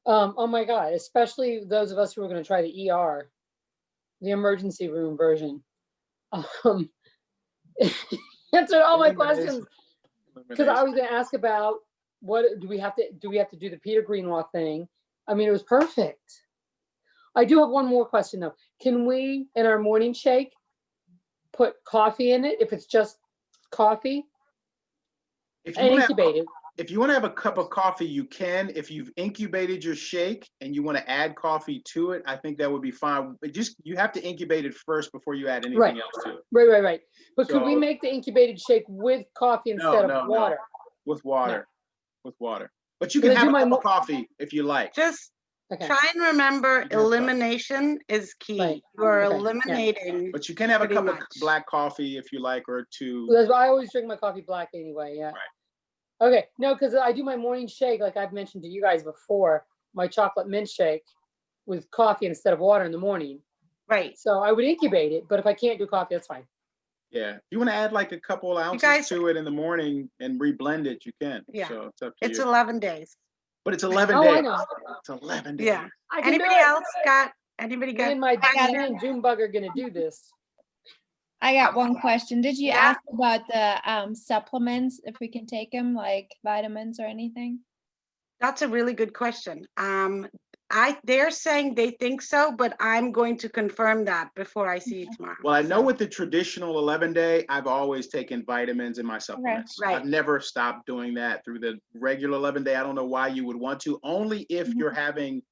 Oh my God, especially those of us who are going to try the ER, the emergency room version. Answered all my questions, because I was going to ask about what do we have to do the Peter Greenlaw thing. I mean, it was perfect. I do have one more question though. Can we, in our morning shake, put coffee in it if it's just coffee? If And incubated. If you want to have a cup of coffee, you can. If you've incubated your shake and you want to add coffee to it, I think that would be fine. But you have to incubate it first before you add anything else to it. Right. But could we make the incubated shake with coffee instead of water? No. With water. With water. But you can have a cup of coffee if you like. Just try and remember, elimination is key. Right. You're eliminating. But you can have a cup of black coffee if you like, or two. I always drink my coffee black anyway. Yeah. Right. Okay. No, because I do my morning shake, like I've mentioned to you guys before, my chocolate mint shake. with coffee instead of water in the morning. Right. So I would incubate it, but if I can't do coffee, that's fine. Yeah. If you want to add like a couple ounces guys- to it in the morning and reblend it, you can. Yeah. So it's up to It's you. 11 days. But it's 11 Oh, days. I know. It's 11 days. Yeah. I can do Anybody it. else got, anybody Me got? and my got me it. and Junebug are gonna do this. I got one question. Did you Yeah. ask about the supplements, if we can take them, like vitamins or anything? That's a really good question. They're saying they think so, but I'm going to confirm that before I see you tomorrow. Well, I know So, with the traditional 11-day, I've always taken vitamins in my supplements. Right. I've never stopped doing that through the regular 11-day. I don't know why you would want to, only if Mhm. you're having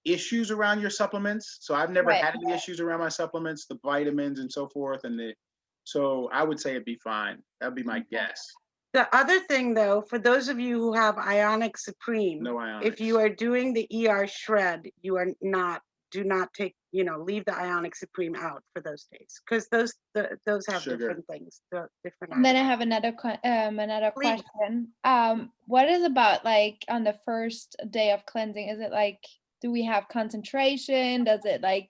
issues around your supplements. So I've never Right. had any issues around my supplements, the vitamins and so forth. So I would say it'd be fine. That'd be my guess. the other thing though, for those of you who have Ionic Supreme, No ionics. if you are doing the ER shred, you are not, do not take, leave the Ionic Supreme out for those days. Because those have Sugar. different things, different And then I items. have another Please. question. What is about like on the first day of cleansing? Is it like, do we have concentration? Does it like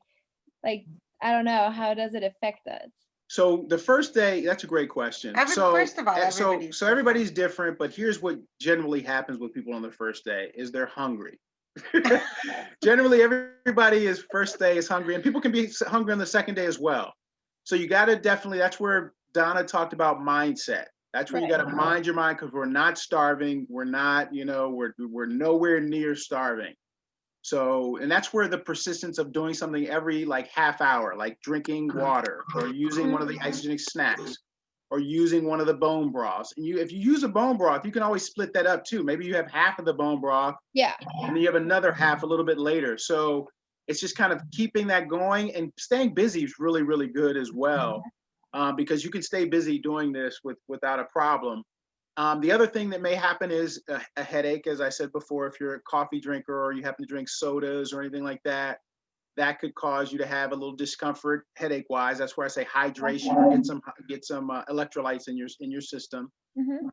I don't know, how does it affect us? So the first day, that's a great question. First of all, so everybody's everybody's different, but here's what generally happens with people on the first day is they're hungry. Generally, everybody is first day is hungry, and people can be hungry on the second day as well. So you got to definitely, that's where Donna talked about mindset. That's where you got to mind your mind, because we're not starving. We're not, we're nowhere near starving. So, and that's where the persistence of doing something every like half hour, like drinking water or using one of the isogenic snacks or using one of the bone broths. And if you use a bone broth, you can always split that up too. Maybe you have half of the bone broth Yeah. and then you have another half a little bit later. So it's just kind of keeping that going, and staying busy is really, really good as well, because you can stay busy doing this without a problem. The other thing that may happen is a headache, as I said before. If you're a coffee drinker or you happen to drink sodas or anything like that, that could cause you to have a little discomfort headache-wise. That's where I say hydration, or get some electrolytes in your system. Mhm.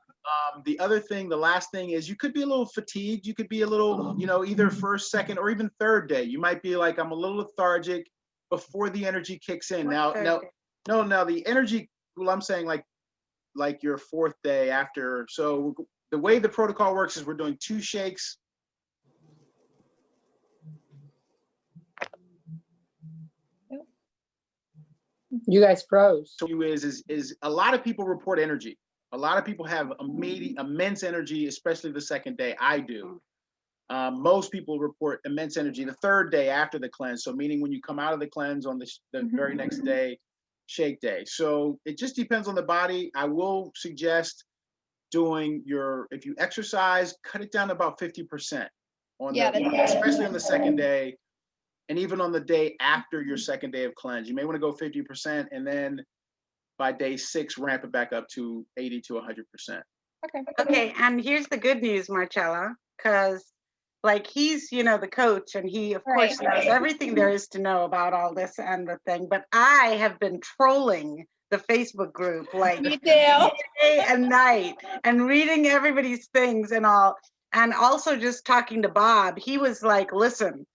The other thing, the last thing is you could be a little fatigued. You could be a little, either first, second, or even third day. You might be like, I'm a little lethargic before the energy kicks in. Now the energy, well, I'm saying like your fourth day after. So the way the protocol works is we're doing 2 shakes. You guys froze. So is a lot of people report energy. A lot of people have immense energy, especially the second day. I do. Most people report immense energy the third day after the cleanse. So meaning when you come out of the cleanse on the very next day, shake day. So it just depends on the body. I will suggest doing if you exercise, cut it down to about 50% especially on the second day, and even on the day after your second day of cleanse. You may want to go 50%, and then by day 6, ramp it back up to 80 to 100%. Okay, and here's the good news, Marcella, because like he's, the coach, and he of course knows everything there is to know about all this and the thing, but I have been trolling the Facebook group like day and night and reading everybody's things and all, and also just talking to Bob. He was like, listen,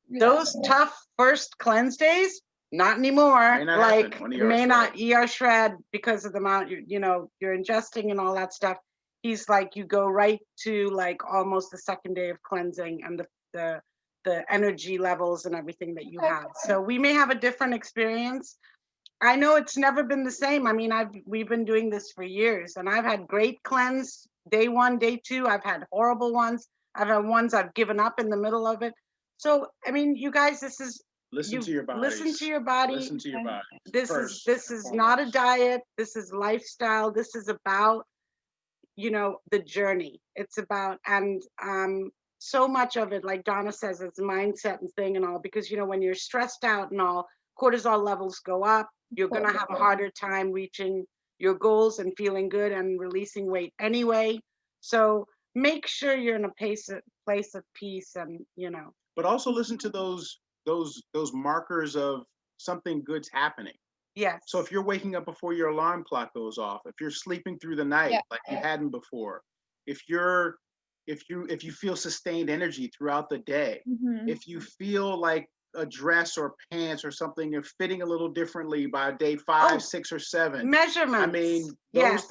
those tough first cleanse days, not anymore. May not ER shred because of the amount you're ingesting and all that stuff. He's like, you go right to like almost the second day of cleansing, and the energy levels and everything that you have. So we may have a different experience. I know it's never been the same. I mean, we've been doing this for years, and I've had great cleanse day 1, day 2. I've had horrible ones. I've had ones I've given up in the middle of it. So I mean, you guys, listen to your body. Listen to your body. Listen to your body. This is not a diet. This is lifestyle. This is about the journey. It's about, and so much of it, like Donna says, it's mindset and thing and all, because when you're stressed out and all, cortisol levels go up. You're going to have a harder time reaching your goals and feeling good and releasing weight anyway. So make sure you're in a place of peace, and but also listen to those markers of something good's happening. Yes. So if you're waking up before your alarm clock goes off, if you're sleeping through the night like you hadn't before, if you feel sustained energy throughout the day, if you feel like a dress or pants or something are fitting a little differently by day 5, Oh, 6, or 7. Measurements. I mean, yes.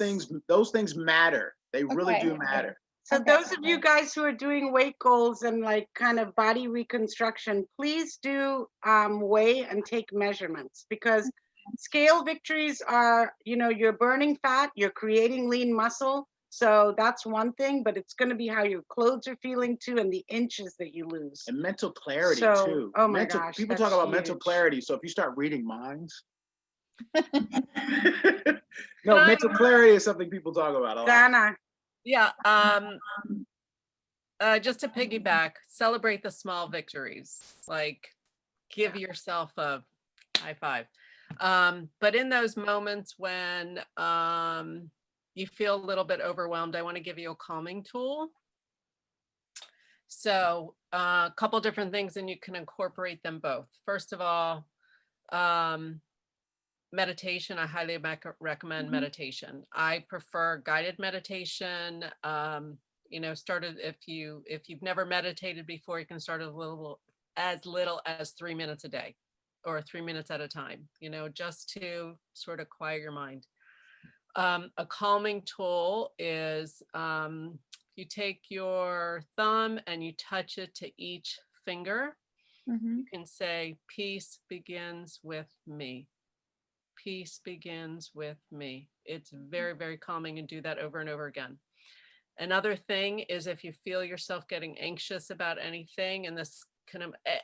those things matter. They really Okay. do matter. So Okay. those of you guys who are doing weight goals and like kind of body reconstruction, please do weigh and take measurements, because scale victories are, you know, you're burning fat, you're creating lean muscle. So that's one thing, but it's going to be how your clothes are feeling too, and the inches that you lose. And mental clarity So, too. oh my mental, gosh, people that's talk about mental huge. clarity. So if you start reading minds, no, Can I- mental clarity is something people talk about a lot. Dana, Yeah. Just to piggyback, celebrate the small victories. Like, give yourself a high five. But in those moments when you feel a little bit overwhelmed, I want to give you a calming tool. So a couple different things, and you can incorporate them both. First of all, meditation. I highly recommend meditation. I prefer guided meditation. You know, if you've never meditated before, you can start as little as 3 minutes a day, or 3 minutes at a time, you know, just to sort of quiet your mind. A calming tool is you take your thumb and you touch it to each finger. You can say, peace begins with me. Peace begins with me. It's very, very calming, and do that over and over again. Another thing is, if you feel yourself getting anxious about anything, and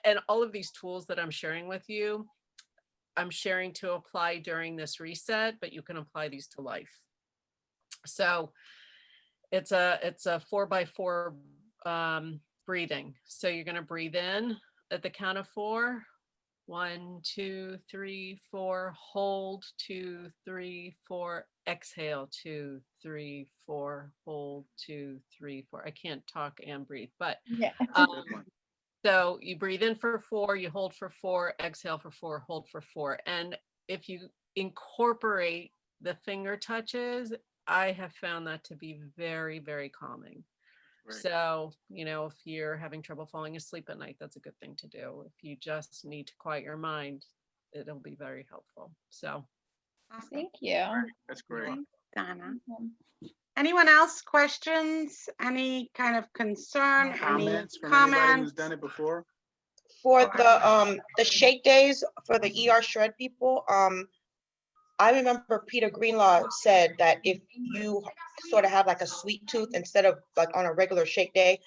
and all of these tools that I'm sharing with you, I'm sharing to apply during this reset, but you can apply these to life. So it's a 4x4 breathing. So you're going to breathe in at the count of 4. 1, 2, 3, 4. Hold. 2, 3, 4. Exhale. 2, 3, 4. Hold. 2, 3, 4. I can't talk and breathe, but Yeah. so you breathe in for 4, you hold for 4, exhale for 4, hold for 4. And if you incorporate the finger touches, I have found that to be very, very calming. Right. So, you know, if you're having trouble falling asleep at night, that's a good thing to do. If you just need to quiet your mind, it'll be very helpful. So, awesome. Thank you. That's great. Thanks, Dana. Anyone else? Questions? Any kind of concern? Any Comments from anybody who's comments? done it before? For the shake days for the ER shred people, I remember Peter Greenlaw said that if you sort of have like a sweet tooth, instead of like on a regular shake day,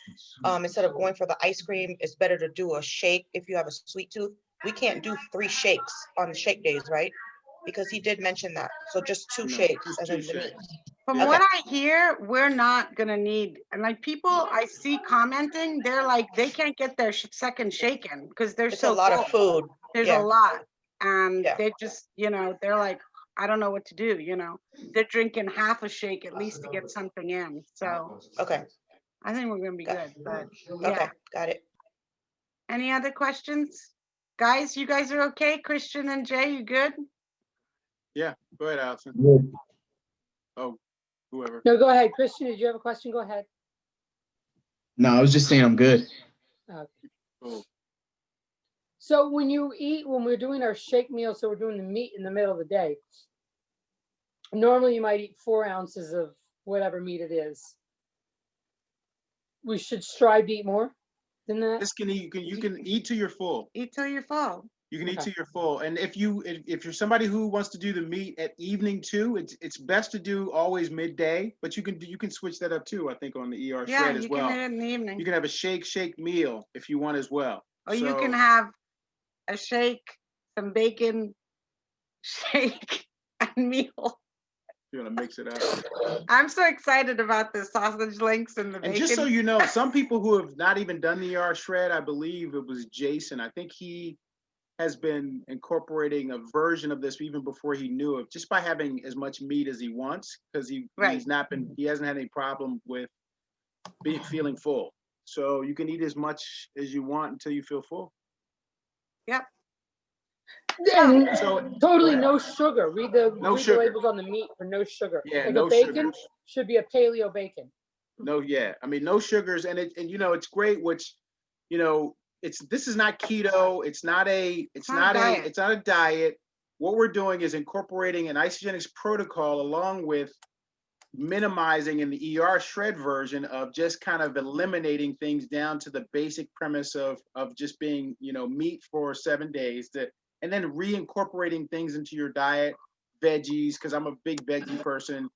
instead of going for the ice cream, it's better to do a shake if you have a sweet tooth. We can't do 3 shakes on the shake days, right? Because he did mention that. So just 2 No, shakes. just And 2 then the shakes. From Okay. what I hear, we're not gonna need, and like people I see commenting, they're like, they can't get their second shake in because they're It's so a lot full. of food. There's Yeah. a lot. And Yeah. they just, you know, they're like, I don't know what to do, you know. They're drinking half a shake at least to get something in. So Okay. I think we're gonna be Got good. But Okay. yeah. Got it. Any other questions? Guys, you guys are okay? Christian and Jay, you good? Yeah, go ahead, Allison. Oh, whoever. No, go ahead. Christian, did you have a question? Go ahead. No, I was just saying I'm good. Okay. Cool. So when we're doing our shake meal, so we're doing the meat in the middle of the day, normally you might eat 4 ounces of whatever meat it is. We should strive to eat more than that. This can eat, you can eat till you're full. Eat till you're full. You can eat Okay. till you're full. And if you're somebody who wants to do the meat at evening too, it's best to do always midday, but you can switch that up too, I think, on the ER Yeah, shred as you well. can eat it in the evening. You can have a shake meal if you want as well. Or you can So- have a shake, some bacon, shake, and meal. You're gonna mix it up. I'm so excited about the sausage links and the And bacon. just so you know, some people who have not even done the ER shred, I believe it was Jason, I think he has been incorporating a version of this even before he knew it, just by having as much meat as he wants, because he hasn't had any problem with feeling full. So you can eat as much as you want until you feel full. Yep. And So totally go ahead. no sugar. Read the sugar. labels on the meat for no sugar. Yeah, like no a bacon sugars. should be a paleo bacon. No, yeah. I mean, no sugars, and you know, it's great, which, you know, this is not keto. It's not a diet. What we're doing is incorporating an isogenics protocol along with minimizing in the ER shred version of just kind of eliminating things down to the basic premise of just being, meat for 7 days, and then reincorporating things into your diet, veggies, because I'm a big veggie person,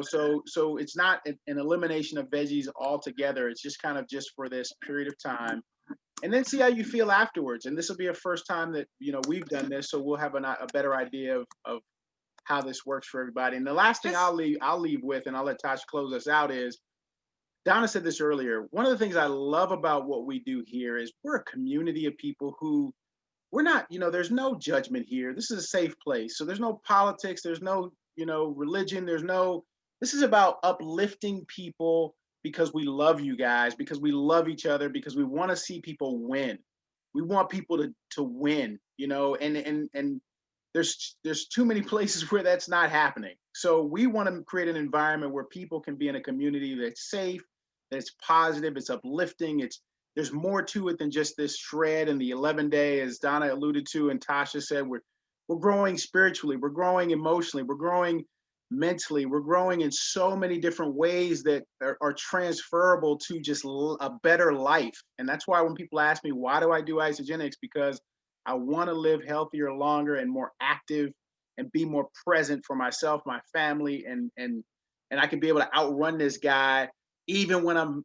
so it's not an elimination of veggies altogether. It's just kind of just for this period of time, and then see how you feel afterwards. And this will be a first time that, we've done this, so we'll have a better idea of how this works for everybody. And the last thing I'll leave with, and I'll let Tasha close us out, is Donna said this earlier. One of the things I love about what we do here is we're a community of people who we're not, there's no judgment here. This is a safe place. So there's no politics, there's no, religion, this is about uplifting people because we love you guys, because we love each other, because we want to see people win. We want people to win, and there's too many places where that's not happening. So we want to create an environment where people can be in a community that's safe, that's positive, it's uplifting, there's more to it than just this shred and the 11-day, as Donna alluded to and Tasha said. We're growing spiritually, we're growing emotionally, we're growing mentally, we're growing in so many different ways that are transferable to just a better life. And that's why when people ask me, why do I do isogenics? Because I want to live healthier, longer, and more active, and be more present for myself, my family, and I can be able to outrun this guy. Even when I'm,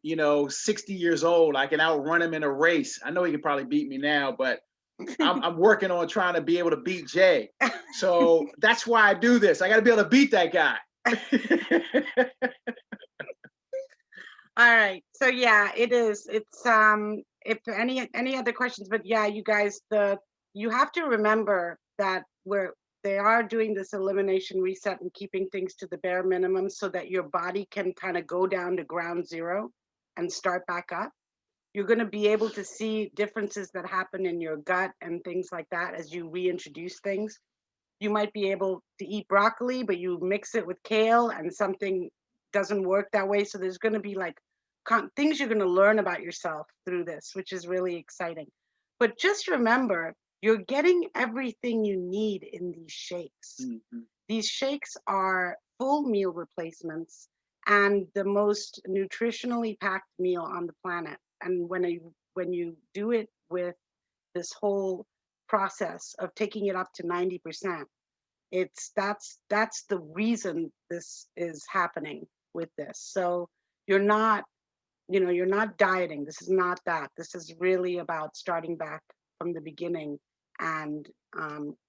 60 years old, I can outrun him in a race. I know he can probably beat me now, but I'm working on trying to be able to beat Jay. So that's why I do this. I got to be able to beat that guy. All right. So yeah, it is. It's if any other questions, but yeah, you guys, you have to remember that they are doing this elimination reset and keeping things to the bare minimum so that your body can kind of go down to ground zero and start back up. You're going to be able to see differences that happen in your gut and things like that as you reintroduce things. You might be able to eat broccoli, but you mix it with kale and something doesn't work that way. So there's going to be like things you're going to learn about yourself through this, which is really exciting. But just remember, you're getting everything you need in these shakes. Mm-hmm. These shakes are full meal replacements and the most nutritionally packed meal on the planet. And when you do it with this whole process of taking it up to 90%, that's the reason this is happening with this. So you're not dieting. This is not that. This is really about starting back from the beginning and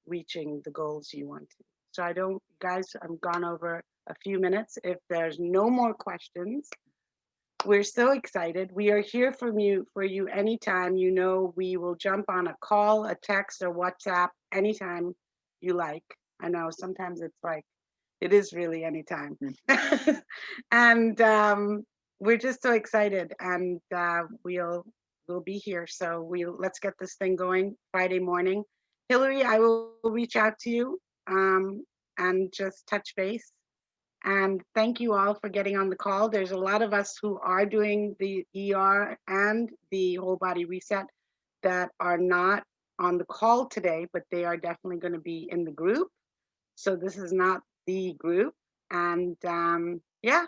reaching the goals you want to. So I've gone over a few minutes. If there's no more questions, we're so excited. We are here for you anytime. We will jump on a call, a text, or WhatsApp anytime you like. I know sometimes it's like, it is really anytime. And we're just so excited, and we'll be here. So let's get this thing going Friday morning. Hillary, I will reach out to you and just touch base. And thank you all for getting on the call. There's a lot of us who are doing the ER and the whole body reset that are not on the call today, but they are definitely going to be in the group. So this is not the group. And yeah,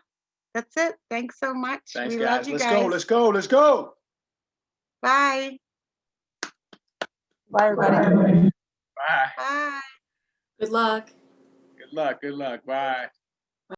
that's it. Thanks so much. Thanks, we guys. love you Let's guys. go. Let's go. Let's go. Bye. Bye, everybody. Bye. Bye. Good luck. Good luck. Good luck. Bye.